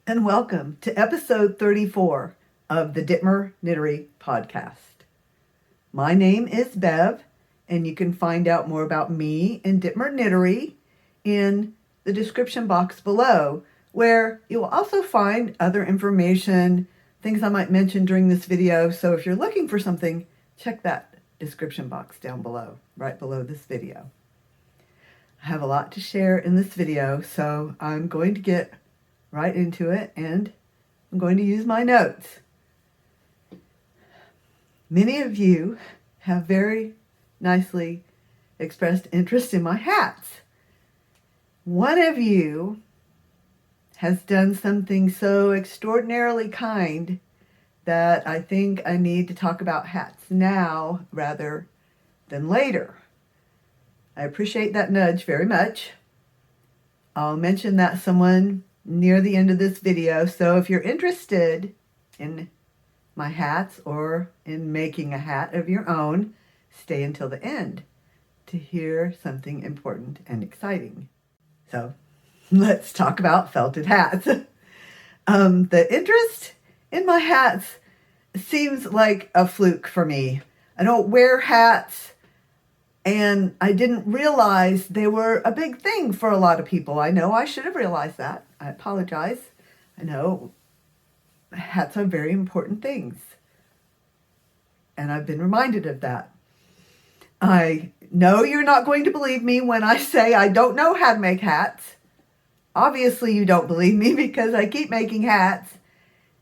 and welcome to episode 34 of the Dittmer Knittery podcast. My name is Bev, and you can find out more about me and Dittmer Knittery in the description box below, where you will also find other information, things I might mention during this video. So if you're looking for something, check that description box down below, right below this video. I have a lot to share in this video, so I'm going to get right into it, and I'm going to use my notes. Many of you have very nicely expressed interest in my hats. One of you has done something so extraordinarily kind that I think I need to talk about hats now rather than later. I appreciate that nudge very much. I'll mention that someone near the end of this video, so if you're interested in my hats or in making a hat of your own, stay until the end to hear something important and exciting. So let's talk about felted hats. The interest in my hats seems like a fluke for me. I don't wear hats, and I didn't realize they were a big thing for a lot of people. I know I should have realized that. I apologize. I know hats are very important things, and I've been reminded of that. I know you're not going to believe me when I say I don't know how to make hats. Obviously, you don't believe me because I keep making hats,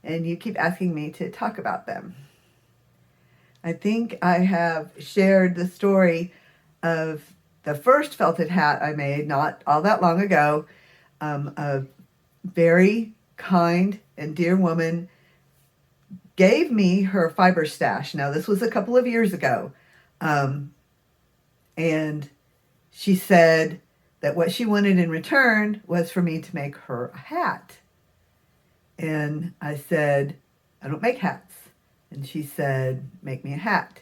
and you keep asking me to talk about them. I think I have shared the story of the first felted hat I made not all that long ago. A very kind and dear woman gave me her fiber stash. Now, this was a couple of years ago. And she said that what she wanted in return was for me to make her a hat. And I said, I don't make hats. And she said, make me a hat.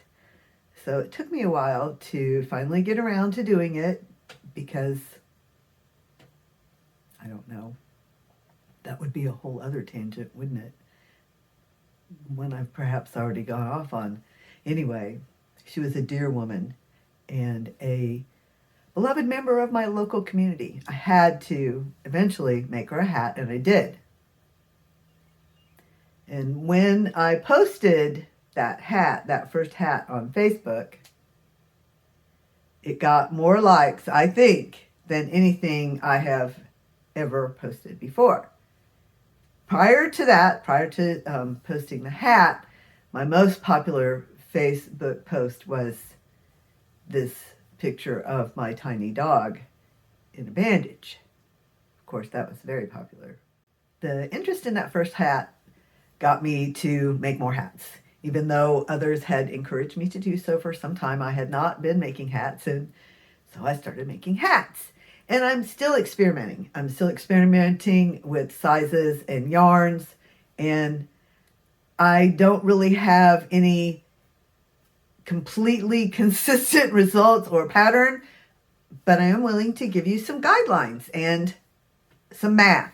So it took me a while to finally get around to doing it because, I don't know, that would be a whole other tangent, wouldn't it? One I've perhaps already gone off on. Anyway, she was a dear woman and a beloved member of my local community. I had to eventually make her a hat, and I did. And when I posted that hat, that first hat, on Facebook, it got more likes, I think, than anything I have ever posted before. Prior to that, posting the hat, my most popular Facebook post was this picture of my tiny dog in a bandage. Of course, that was very popular. The interest in that first hat got me to make more hats. Even though others had encouraged me to do so for some time, I had not been making hats, and so I started making hats. And I'm still experimenting. I'm still experimenting with sizes and yarns, and I don't really have any completely consistent results or pattern, but I am willing to give you some guidelines and some math.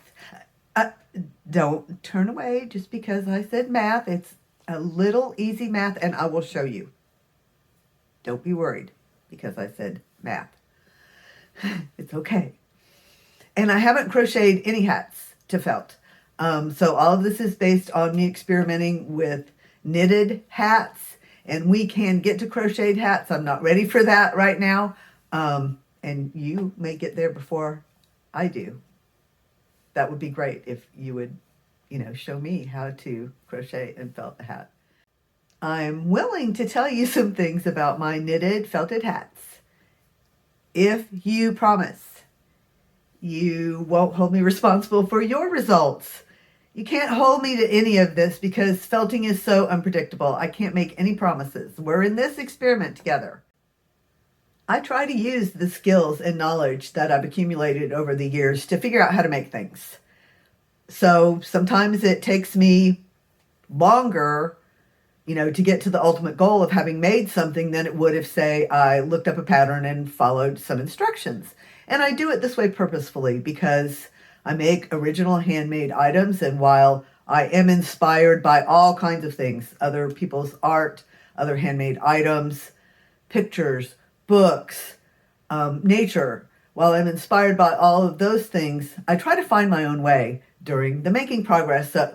Don't turn away just because I said math. It's a little easy math, and I will show you. Don't be worried because I said math. It's okay. And I haven't crocheted any hats to felt. So all of this is based on me experimenting with knitted hats, and we can get to crocheted hats. I'm not ready for that right now. And you may get there before I do. That would be great if you would, show me how to crochet and felt a hat. I'm willing to tell you some things about my knitted felted hats. If you promise you won't hold me responsible for your results. You can't hold me to any of this because felting is so unpredictable. I can't make any promises. We're in this experiment together. I try to use the skills and knowledge that I've accumulated over the years to figure out how to make things. So sometimes it takes me longer, to get to the ultimate goal of having made something than it would if, say, I looked up a pattern and followed some instructions. And I do it this way purposefully because I make original handmade items, and while I am inspired by all kinds of things, other people's art, other handmade items, pictures, books, nature, while I'm inspired by all of those things, I try to find my own way during the making process.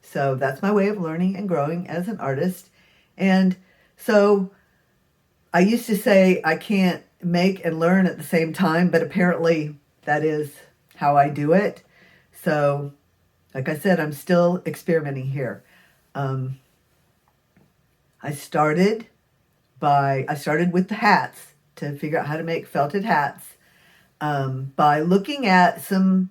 So that's my way of learning and growing as an artist. And so I used to say I can't make and learn at the same time, but apparently that is how I do it. So, like I said, I'm still experimenting here. I started with the hats to figure out how to make felted hats by looking at some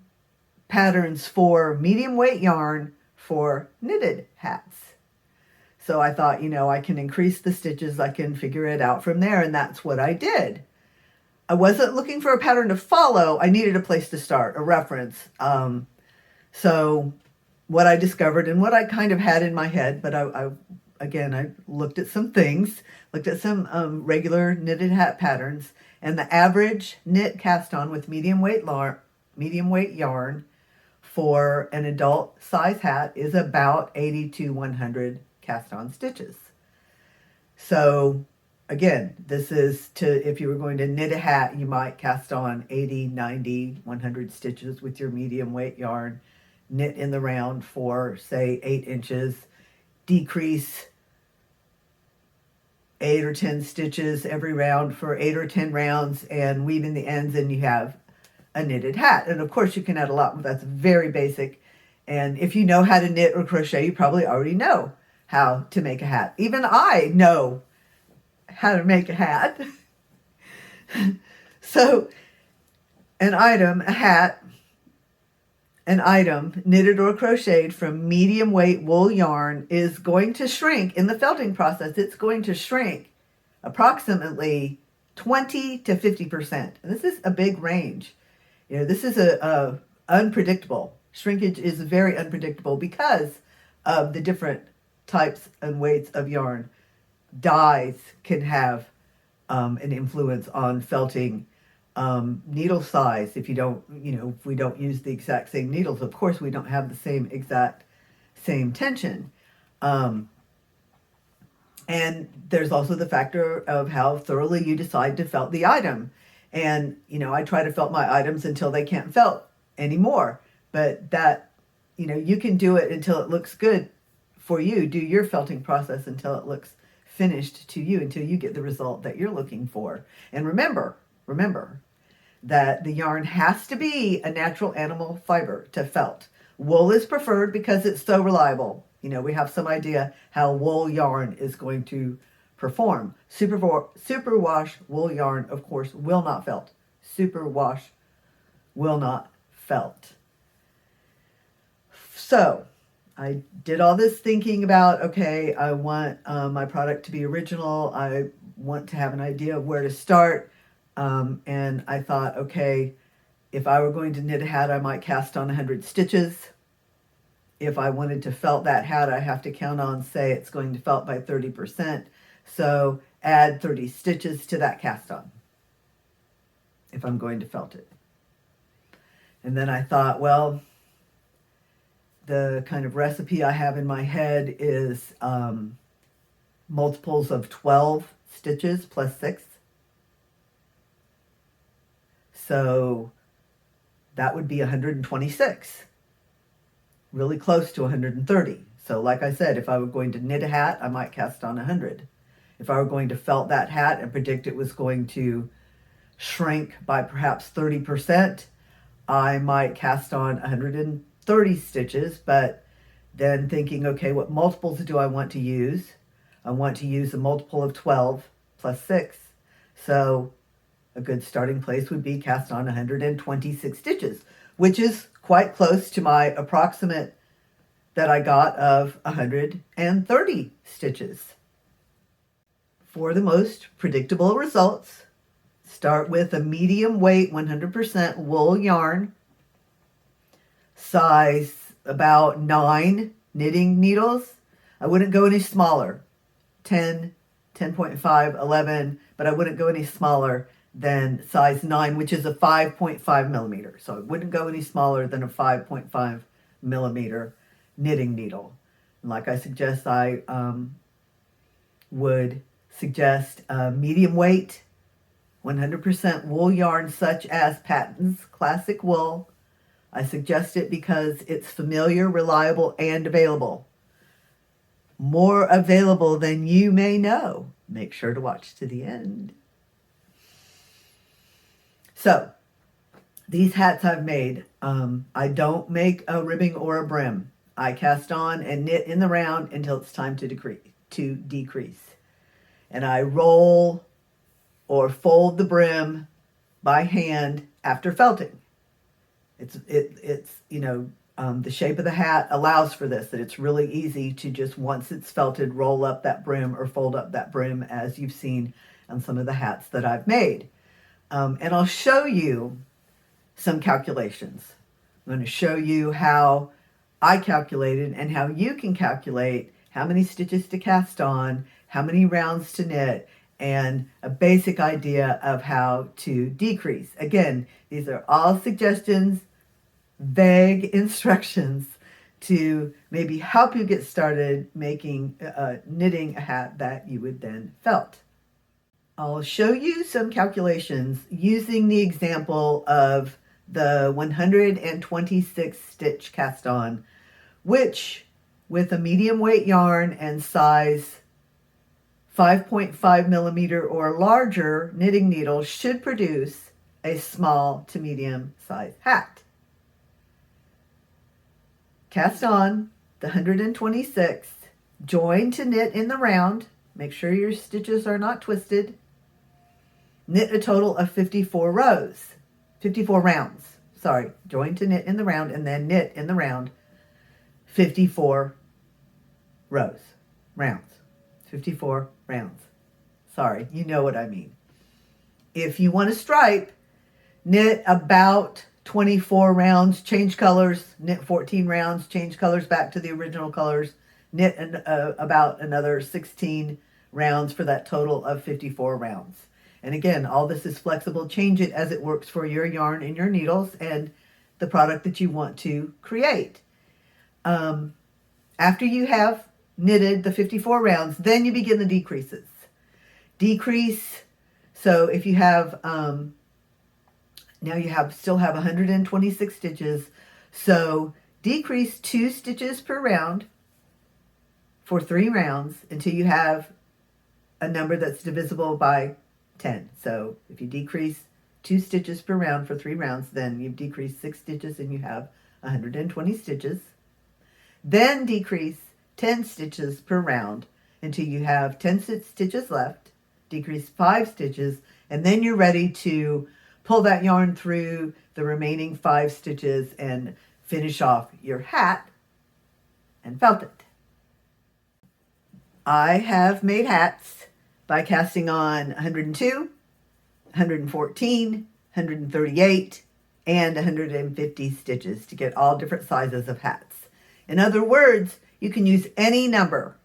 patterns for medium weight yarn for knitted hats. So I thought, I can increase the stitches, I can figure it out from there, and that's what I did. I wasn't looking for a pattern to follow, I needed a place to start, a reference. So what I discovered and what I kind of had in my head, but I looked at some things, looked at some regular knitted hat patterns, and the average knit cast on with medium weight yarn for an adult size hat is about 80 to 100 cast on stitches. So again, this is if you were going to knit a hat, you might cast on 80, 90, 100 stitches with your medium weight yarn, knit in the round for say 8 inches, decrease 8 or 10 stitches every round for 8 or 10 rounds, and weave in the ends, and you have a knitted hat. And of course you can add a lot, that's very basic. And if you know how to knit or crochet, you probably already know how to make a hat. Even I know how to make a hat. So an item knitted or crocheted from medium weight wool yarn is going to shrink in the felting process. It's going to shrink approximately 20 to 50%. And this is a big range. This is a unpredictable. Shrinkage is very unpredictable because of the different types and weights of yarn. Dyes can have an influence on felting. Needle size, if we don't use the exact same needles, of course we don't have the same tension. And there's also the factor of how thoroughly you decide to felt the item. And, I try to felt my items until they can't felt anymore. But that, you can do it until it looks good for you. Do your felting process until it looks finished to you, until you get the result that you're looking for. And remember that the yarn has to be a natural animal fiber to felt. Wool is preferred because it's so reliable. We have some idea how wool yarn is going to perform. Superwash wool yarn, of course, will not felt. Superwash will not felt. So I did all this thinking about, okay, I want my product to be original. I want to have an idea of where to start. And I thought, okay, if I were going to knit a hat, I might cast on 100 stitches. If I wanted to felt that hat, I have to count on, say, it's going to felt by 30%. So add 30 stitches to that cast on if I'm going to felt it. And then I thought, well, the kind of recipe I have in my head is multiples of 12 stitches plus 6. So that would be 126, really close to 130. So like I said, if I were going to knit a hat, I might cast on 100. If I were going to felt that hat and predict it was going to shrink by perhaps 30%, I might cast on 130 stitches, but then thinking, okay, what multiples do I want to use? I want to use a multiple of 12 plus 6. So a good starting place would be cast on 126 stitches, which is quite close to my approximate that I got of 130 stitches. For the most predictable results, start with a medium weight 100% wool yarn, size about 9 knitting needles. I wouldn't go any smaller, 10, 10.5, 11, but I wouldn't go any smaller than size 9, which is a 5.5 millimeter. So it wouldn't go any smaller than a 5.5 millimeter knitting needle. And like I suggest, I would suggest a medium weight 100% wool yarn such as Patton's Classic Wool. I suggest it because it's familiar, reliable, and available. More available than you may know. Make sure to watch to the end. So, these hats I've made, I don't make a ribbing or a brim. I cast on and knit in the round until it's time to decrease. And I roll or fold the brim by hand after felting. It's the shape of the hat allows for this, that it's really easy to just, once it's felted, roll up that brim or fold up that brim, as you've seen on some of the hats that I've made. And I'll show you some calculations. I'm going to show you how I calculated and how you can calculate how many stitches to cast on, how many rounds to knit, and a basic idea of how to decrease. Again, these are all suggestions, vague instructions to maybe help you get started making knitting a hat that you would then felt. I'll show you some calculations using the example of the 126 stitch cast on, which with a medium weight yarn and size 5.5 millimeter or larger knitting needle should produce a small to medium size hat. Cast on the 126, join to knit in the round, make sure your stitches are not twisted, knit a total of 54 rows, 54 rounds, sorry, join to knit in the round and then knit in the round 54 rounds, 54 rounds. Sorry, you know what I mean. If you want to stripe, knit about 24 rounds, change colors, knit 14 rounds, change colors back to the original colors, knit about another 16 rounds for that total of 54 rounds. And again, all this is flexible. Change it as it works for your yarn and your needles and the product that you want to create. After you have knitted the 54 rounds, then you begin the decreases. Decrease, so if you have, now you still have 126 stitches, so decrease 2 stitches per round for 3 rounds until you have a number that's divisible by 10. So if you decrease 2 stitches per round for 3 rounds, then you've decreased 6 stitches and you have 120 stitches. Then decrease 10 stitches per round until you have 10 stitches left, decrease 5 stitches, and then you're ready to pull that yarn through the remaining 5 stitches and finish off your hat and felt it. I have made hats by casting on 102, 114, 138, and 150 stitches to get all different sizes of hats. In other words, you can use any number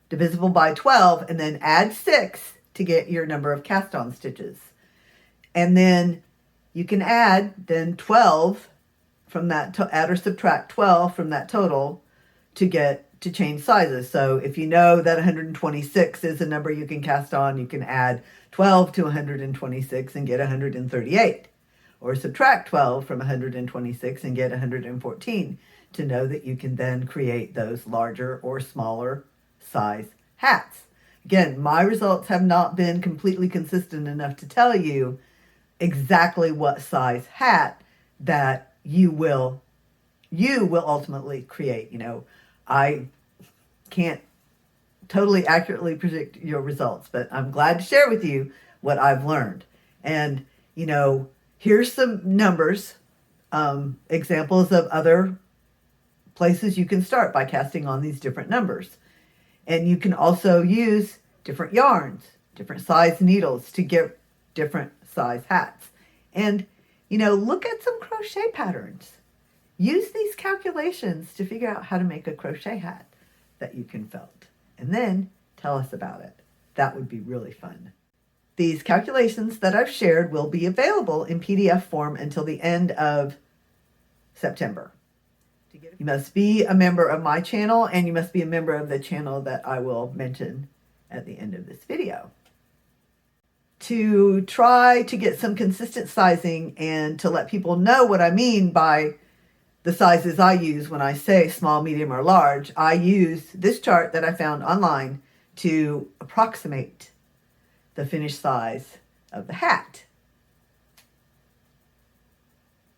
divisible by 12 and then add 6 to get your number of cast on stitches. And then you can add then 12 from that, add or subtract 12 from that total to change sizes. So if you know that 126 is a number you can cast on, you can add 12 to 126 and get 138. Or subtract 12 from 126 and get 114 to know that you can then create those larger or smaller size hats. Again, my results have not been completely consistent enough to tell you exactly what size hat that you will ultimately create. I can't totally accurately predict your results, but I'm glad to share with you what I've learned. And, here's some numbers, examples of other places you can start by casting on these different numbers. And you can also use different yarns, different size needles to get different size hats. And, look at some crochet patterns. Use these calculations to figure out how to make a crochet hat that you can felt. And then tell us about it. That would be really fun. these calculations that I've shared will be available in PDF form until the end of September. You must be a member of my channel, and you must be a member of the channel that I will mention at the end of this video. To try to get some consistent sizing and to let people know what I mean by the sizes I use when I say small, medium, or large, I use this chart that I found online to approximate the finished size of the hat.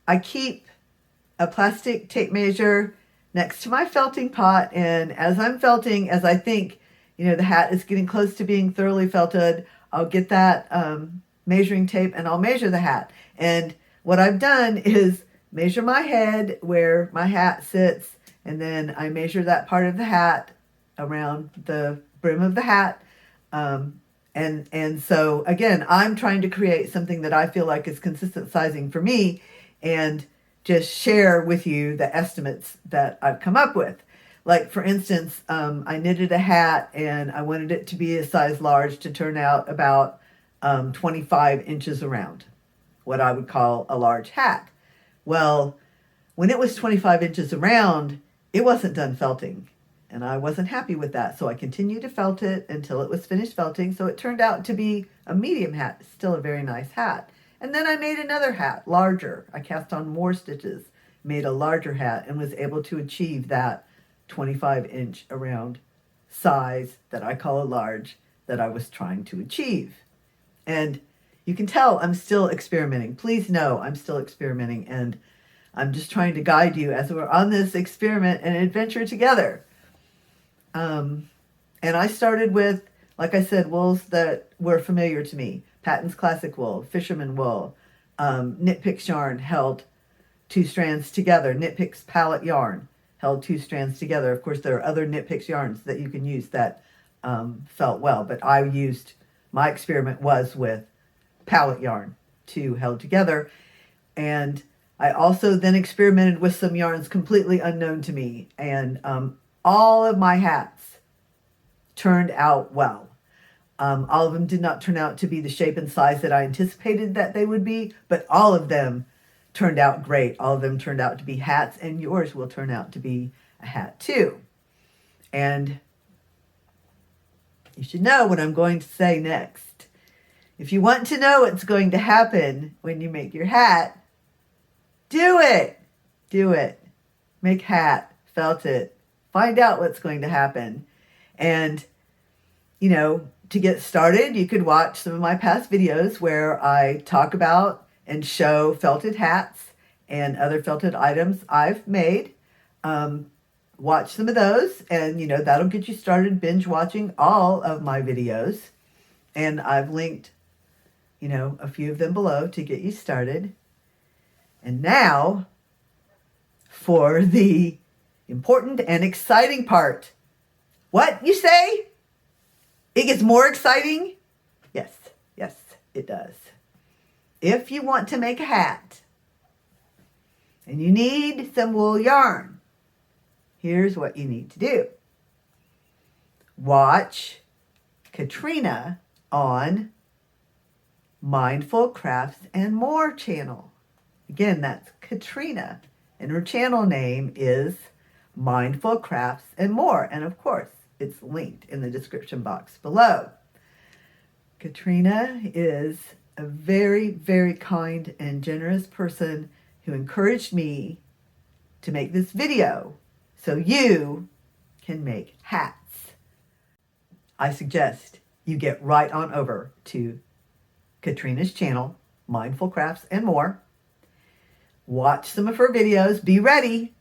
I keep a plastic tape measure next to my felting pot, and as I'm felting, as I think, the hat is getting close to being thoroughly felted, I'll get that measuring tape and I'll measure the hat. And what I've done is measure my head where my hat sits, and then I measure that part of the hat around the brim of the hat. And so again, I'm trying to create something that I feel like is consistent sizing for me, and just share with you the estimates that I've come up with. Like, for instance, I knitted a hat and I wanted it to be a size large to turn out about 25 inches around, what I would call a large hat. Well, when it was 25 inches around, it wasn't done felting, and I wasn't happy with that. So I continued to felt it until it was finished felting. So it turned out to be a medium hat, still a very nice hat. And then I made another hat, larger. I cast on more stitches, made a larger hat, and was able to achieve that 25-inch around size that I call a large that I was trying to achieve. And you can tell I'm still experimenting. Please know I'm still experimenting, and I'm just trying to guide you as we're on this experiment and adventure together. And I started with, like I said, wools that were familiar to me. Patton's Classic Wool, Fisherman Wool, Knit Picks yarn held 2 strands together. Knit Picks palette yarn held 2 strands together. Of course, there are other Knit Picks yarns that you can use that felt well, but my experiment was with palette yarn, 2 held together. And I also then experimented with some yarns completely unknown to me, and all of my hats turned out well. All of them did not turn out to be the shape and size that I anticipated that they would be, but all of them turned out great. All of them turned out to be hats, and yours will turn out to be a hat too. And you should know what I'm going to say next. If you want to know what's going to happen when you make your hat, do it. Do it. Make hat, felt it. Find out what's going to happen. And, to get started, you could watch some of my past videos where I talk about and show felted hats and other felted items I've made. Watch some of those, and that'll get you started binge watching all of my videos. And I've linked, a few of them below to get you started. And now for the important and exciting part. What, you say? It gets more exciting? Yes, it does. If you want to make a hat and you need some wool yarn, here's what you need to do. Watch Katrina on Mindful Crafts and More channel. Again, that's Katrina, and her channel name is Mindful Crafts and More. And of course, it's linked in the description box below. Katrina is a very, very kind and generous person who encouraged me to make this video so you can make hats. I suggest you get right on over to Katrina's channel, Mindful Crafts and More. Watch some of her videos. Be ready.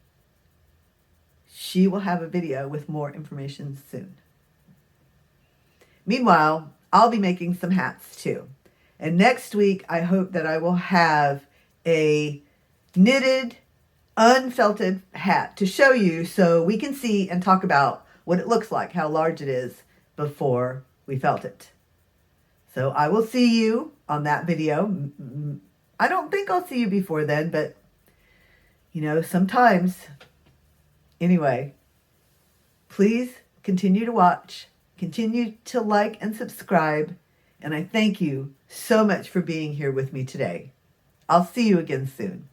She will have a video with more information soon. Meanwhile, I'll be making some hats too. And next week, I hope that I will have a knitted, unfelted hat to show you so we can see and talk about what it looks like, how large it is before we felt it. So I will see you on that video. I don't think I'll see you before then, but sometimes. Anyway, please continue to watch, continue to like and subscribe, And I thank you so much for being here with me today. I'll see you again soon.